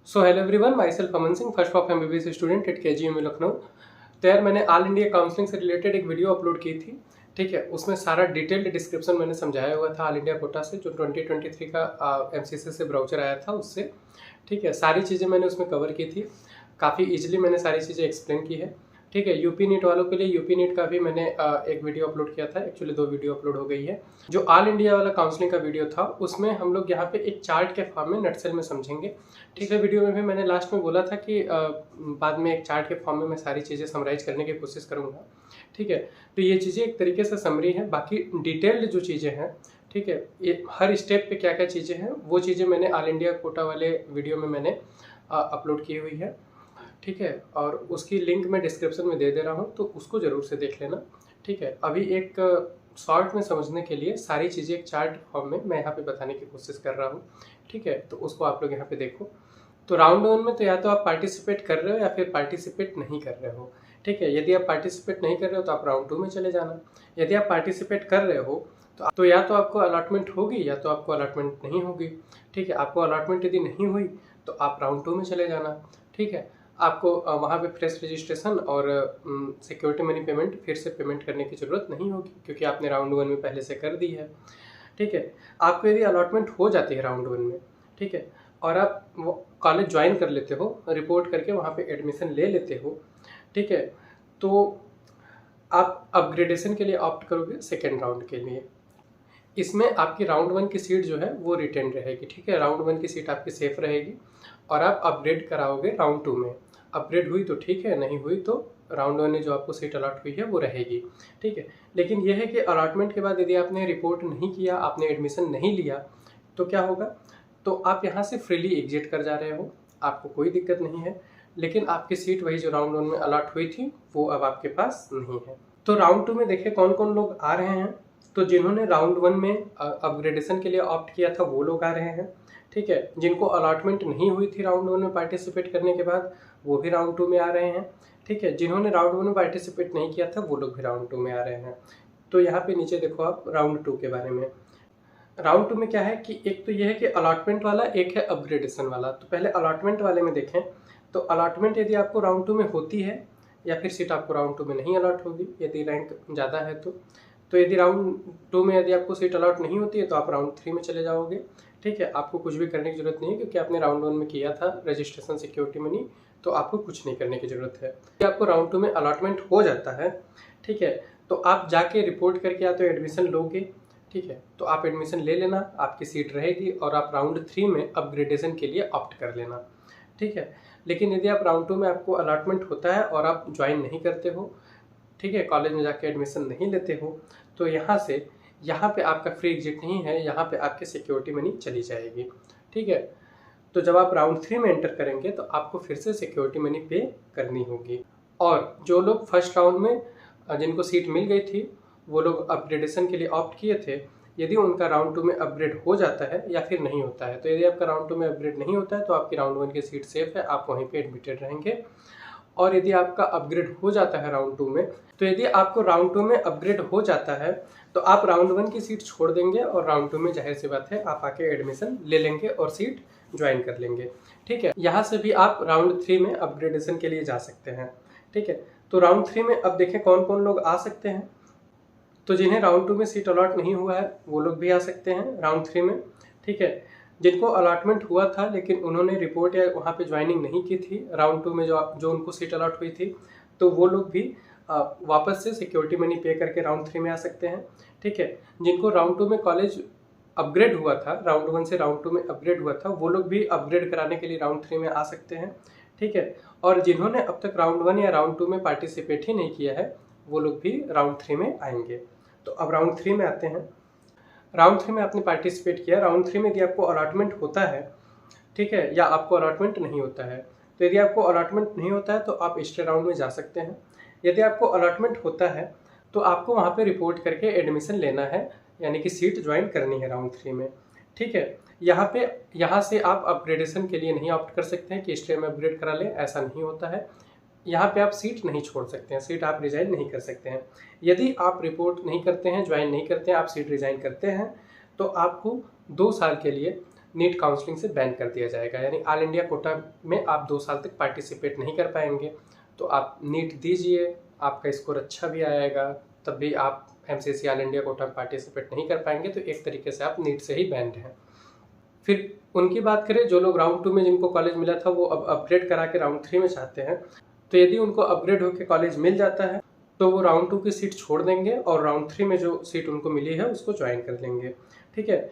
So hello everyone, my self Aman Singh, first of MBBS student at KGMU Lucknow. तो यार मैंने all India counselling से related एक वीडियो अपलोड की थी। ठीक है, उसमें सारा डिटेल्ड डिस्क्रिप्शन मैंने समझाया हुआ था ऑल इंडिया कोटा से, जो 2023 का एमसीसी से ब्राउचर आया था उससे। ठीक है, सारी चीज़ें मैंने उसमें कवर की थी, काफ़ी ईजिली मैंने सारी चीज़ें एक्सप्लेन की है। ठीक है, यूपी नीट वालों के लिए यूपी नीट का भी मैंने एक वीडियो अपलोड किया था, एक्चुअली 2 वीडियो अपलोड हो गई है। जो ऑल इंडिया वाला काउंसलिंग का वीडियो था उसमें हम लोग यहाँ पे एक चार्ट के फॉर्म में नटसेल में समझेंगे। ठीक है, वीडियो में भी मैंने लास्ट में बोला था कि बाद में एक चार्ट के फॉर्म में मैं सारी चीज़ें समराइज करने की कोशिश करूँगा। ठीक है, तो ये चीज़ें एक तरीके से समरी है, बाकी डिटेल्ड जो चीज़ें हैं, ठीक है, ये हर स्टेप पे क्या क्या चीज़ें हैं वो चीज़ें मैंने ऑल इंडिया कोटा वाले वीडियो में मैंने अपलोड की हुई है। ठीक है, और उसकी लिंक मैं डिस्क्रिप्शन में दे दे रहा हूँ, तो उसको ज़रूर से देख लेना। ठीक है, अभी एक शॉर्ट में समझने के लिए सारी चीज़ें एक चार्ट फॉर्म में मैं यहाँ पे बताने की कोशिश कर रहा हूँ। ठीक है, तो उसको आप लोग यहाँ पे देखो। तो राउंड 1 में तो या तो आप पार्टिसिपेट कर रहे हो या फिर पार्टिसिपेट नहीं कर रहे हो। ठीक है, यदि आप पार्टिसिपेट नहीं कर रहे हो तो आप राउंड 2 में चले जाना। यदि आप पार्टिसिपेट कर रहे हो तो या तो आपको अलॉटमेंट होगी या तो आपको अलॉटमेंट नहीं होगी। ठीक है, आपको अलॉटमेंट यदि नहीं हुई तो आप राउंड 2 में चले जाना। ठीक है, आपको वहाँ पे फ्रेश रजिस्ट्रेशन और सिक्योरिटी मनी पेमेंट फिर से पेमेंट करने की ज़रूरत नहीं होगी, क्योंकि आपने राउंड 1 में पहले से कर दी है। ठीक है, आपको यदि अलॉटमेंट हो जाती है राउंड 1 में, ठीक है, और आप वो कॉलेज ज्वाइन कर लेते हो, रिपोर्ट करके वहाँ पे एडमिशन ले लेते हो, ठीक है, तो आप अपग्रेडेशन के लिए ऑप्ट करोगे सेकेंड राउंड के लिए। इसमें आपकी राउंड 1 की सीट जो है वो रिटेन रहेगी। ठीक है, राउंड 1 की सीट आपकी सेफ रहेगी और आप अपग्रेड कराओगे राउंड 2 में। अपग्रेड हुई तो ठीक है, नहीं हुई तो राउंड 1 में जो आपको सीट अलॉट हुई है वो रहेगी। ठीक है, लेकिन यह है कि अलॉटमेंट के बाद यदि आपने रिपोर्ट नहीं किया, आपने एडमिशन नहीं लिया, तो क्या होगा, तो आप यहाँ से फ्रीली एग्जिट कर जा रहे हो, आपको कोई दिक्कत नहीं है, लेकिन आपकी सीट वही जो राउंड 1 में अलॉट हुई थी वो अब आपके पास नहीं है। तो राउंड 2 में देखिए कौन कौन लोग आ रहे हैं। तो जिन्होंने राउंड 1 में अपग्रेडेशन के लिए ऑप्ट किया था वो लोग आ रहे हैं। ठीक है, जिनको अलॉटमेंट नहीं हुई थी राउंड 1 में पार्टिसिपेट करने के बाद वो भी राउंड 2 में आ रहे हैं। ठीक है, जिन्होंने राउंड 1 में पार्टिसिपेट नहीं किया था वो लोग भी राउंड 2 में आ रहे हैं। तो यहाँ पे नीचे देखो आप राउंड 2 के बारे में। राउंड 2 में क्या है कि एक तो यह है कि अलॉटमेंट वाला, एक है अपग्रेडेशन वाला। तो पहले अलॉटमेंट वाले में देखें तो अलॉटमेंट यदि आपको राउंड 2 में होती है या फिर सीट आपको राउंड 2 में नहीं अलॉट होगी यदि रैंक ज़्यादा है तो यदि राउंड 2 में यदि आपको सीट अलॉट नहीं होती है तो आप राउंड 3 में चले जाओगे। ठीक है, आपको कुछ भी करने की जरूरत नहीं है, क्योंकि आपने राउंड 1 में किया था रजिस्ट्रेशन सिक्योरिटी मनी, तो आपको कुछ नहीं करने की जरूरत है। यदि आपको राउंड 2 में अलॉटमेंट हो जाता है, ठीक है, तो आप जाके रिपोर्ट करके या तो एडमिशन लोगे। ठीक है, तो आप एडमिशन ले लेना, आपकी सीट रहेगी और आप राउंड 3 में अपग्रेडेशन के लिए ऑप्ट कर लेना। ठीक है, लेकिन यदि आप राउंड 2 में आपको अलॉटमेंट होता है और आप ज्वाइन नहीं करते हो, ठीक है, कॉलेज में जाके एडमिशन नहीं लेते हो, तो यहाँ पे आपका फ्री एग्जिट नहीं है, यहाँ पे आपकी सिक्योरिटी मनी चली जाएगी। ठीक है, तो जब आप राउंड 3 में एंटर करेंगे तो आपको फिर से सिक्योरिटी मनी पे करनी होगी। और जो लोग फर्स्ट राउंड में जिनको सीट मिल गई थी वो लोग अपग्रेडेशन के लिए ऑप्ट किए थे, यदि उनका राउंड 2 में अपग्रेड हो जाता है या फिर नहीं होता है, तो यदि आपका राउंड 2 में अपग्रेड नहीं होता है तो आपकी राउंड 1 की सीट सेफ है, आप वहीं पे एडमिटेड रहेंगे। और यदि आपका अपग्रेड हो जाता है राउंड 2 में, तो यदि आपको राउंड 2 में अपग्रेड हो जाता है तो आप राउंड 1 की सीट छोड़ देंगे और राउंड 2 में जाहिर सी बात है आप आके एडमिशन ले लेंगे और सीट ज्वाइन कर लेंगे। ठीक है, यहाँ से भी आप राउंड 3 में अपग्रेडेशन के लिए जा सकते हैं। ठीक है, तो राउंड 3 में अब देखें कौन कौन लोग आ सकते हैं। तो जिन्हें राउंड 2 में सीट अलॉट नहीं हुआ है वो लोग भी आ सकते हैं राउंड 3 में। ठीक है, जिनको अलॉटमेंट हुआ था लेकिन उन्होंने रिपोर्ट या वहाँ पे ज्वाइनिंग नहीं की थी राउंड 2 में, जो उनको सीट अलॉट हुई थी, तो वो लोग भी वापस से सिक्योरिटी मनी पे करके राउंड 3 में आ सकते हैं। ठीक है, जिनको राउंड 2 में कॉलेज अपग्रेड हुआ था, राउंड 1 से राउंड 2 में अपग्रेड हुआ था, वो लोग भी अपग्रेड कराने के लिए राउंड 3 में आ सकते हैं। ठीक है, और जिन्होंने अब तक राउंड 1 या राउंड 2 में पार्टिसिपेट ही नहीं किया है वो लोग भी राउंड 3 में आएंगे। तो अब राउंड 3 में आते हैं। राउंड 3 में आपने पार्टिसिपेट किया, राउंड 3 में यदि आपको अलॉटमेंट होता है, ठीक है, या आपको अलॉटमेंट नहीं होता है, तो यदि आपको अलॉटमेंट नहीं होता है तो आप एक्स्ट्रा राउंड में जा सकते हैं। यदि आपको अलॉटमेंट होता है तो आपको वहाँ पे रिपोर्ट करके एडमिशन लेना है, यानी कि सीट ज्वाइन करनी है राउंड 3 में। ठीक है, यहाँ से आप अपग्रेडेशन के लिए नहीं ऑप्ट कर सकते हैं कि एक्स्ट्रा में अपग्रेड करा लें, ऐसा नहीं होता है। यहाँ पे आप सीट नहीं छोड़ सकते हैं, सीट आप रिजाइन नहीं कर सकते हैं। यदि आप रिपोर्ट नहीं करते हैं, ज्वाइन नहीं करते हैं, आप सीट रिजाइन करते हैं, तो आपको 2 साल के लिए नीट काउंसलिंग से बैन कर दिया जाएगा। यानी ऑल इंडिया कोटा में आप 2 साल तक पार्टिसिपेट नहीं कर पाएंगे। तो आप नीट दीजिए, आपका स्कोर अच्छा भी आएगा, तब भी आप एमसीसी ऑल इंडिया कोटा में पार्टिसिपेट नहीं कर पाएंगे। तो एक तरीके से आप नीट से ही बैंड हैं। फिर उनकी बात करें जो लोग राउंड 2 में जिनको कॉलेज मिला था वो अब अपग्रेड करा के राउंड 3 में चाहते हैं, तो यदि उनको अपग्रेड होकर कॉलेज मिल जाता है तो वो राउंड 2 की सीट छोड़ देंगे और राउंड 3 में जो सीट उनको मिली है उसको ज्वाइन कर लेंगे। ठीक है,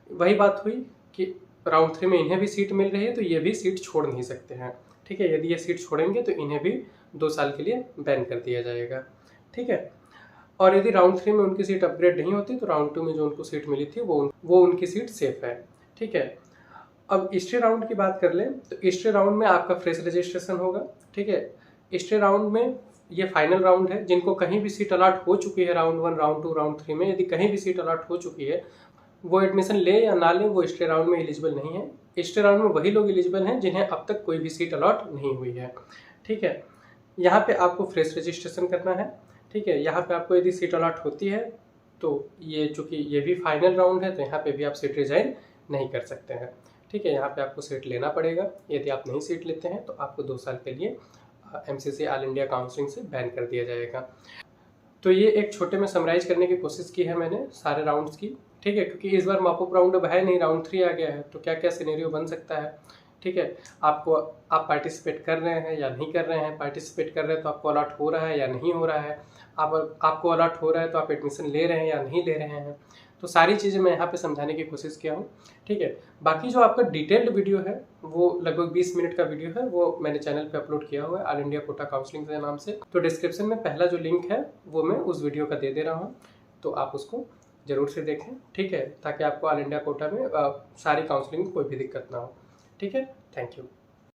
वही बात हुई कि राउंड 3 में इन्हें भी सीट मिल रही है तो ये भी सीट छोड़ नहीं सकते हैं। ठीक है, यदि ये सीट छोड़ेंगे तो इन्हें भी 2 साल के लिए बैन कर दिया जाएगा। ठीक है, और यदि राउंड 3 में उनकी सीट अपग्रेड नहीं होती तो राउंड 2 में जो उनको सीट मिली थी वो उनकी सीट सेफ है। ठीक है, अब हिस्ट्री राउंड की बात कर लें तो हिस्ट्री राउंड में आपका फ्रेश रजिस्ट्रेशन होगा। ठीक है, हिस्ट्री राउंड में ये फाइनल राउंड है। जिनको कहीं भी सीट अलॉट हो चुकी है राउंड 1, राउंड 2, राउंड 3 में, यदि कहीं भी सीट अलॉट हो चुकी है वो एडमिशन ले या ना ले, वो हिस्ट्री राउंड में एलिजिबल नहीं है। हिस्ट्री राउंड में वही लोग एलिजिबल हैं जिन्हें अब तक कोई भी सीट अलॉट नहीं हुई है। ठीक है, यहाँ पे आपको फ्रेश रजिस्ट्रेशन करना है। ठीक है, यहाँ पे आपको यदि सीट अलॉट होती है तो ये चूँकि ये भी फाइनल राउंड है तो यहाँ पे भी आप सीट रिजाइन नहीं कर सकते हैं। ठीक है, यहाँ पे आपको सीट लेना पड़ेगा। यदि आप नहीं सीट लेते हैं तो आपको 2 साल के लिए एमसीसी ऑल इंडिया काउंसलिंग से बैन कर दिया जाएगा। तो ये एक छोटे में समराइज करने की कोशिश की है मैंने सारे राउंड्स की। ठीक है, क्योंकि इस बार मॉपअप राउंड अब है नहीं, राउंड 3 आ गया है, तो क्या क्या सिनेरियो बन सकता है। ठीक है, आप पार्टिसिपेट कर रहे हैं या नहीं कर रहे हैं, पार्टिसिपेट कर रहे हैं तो आपको अलॉट हो रहा है या नहीं हो रहा है, आपको अलॉट हो रहा है तो आप एडमिशन ले रहे हैं या नहीं ले रहे हैं। तो सारी चीज़ें मैं यहाँ पे समझाने की कोशिश किया हूँ। ठीक है, बाकी जो आपका डिटेल्ड वीडियो है वो लगभग 20 मिनट का वीडियो है, वो मैंने चैनल पे अपलोड किया हुआ है ऑल इंडिया कोटा काउंसलिंग के नाम से। तो डिस्क्रिप्शन में पहला जो लिंक है वो मैं उस वीडियो का दे रहा हूँ, तो आप उसको ज़रूर से देखें। ठीक है, ताकि आपको ऑल इंडिया कोटा में सारी काउंसलिंग में कोई भी दिक्कत ना हो। ठीक है, थैंक यू।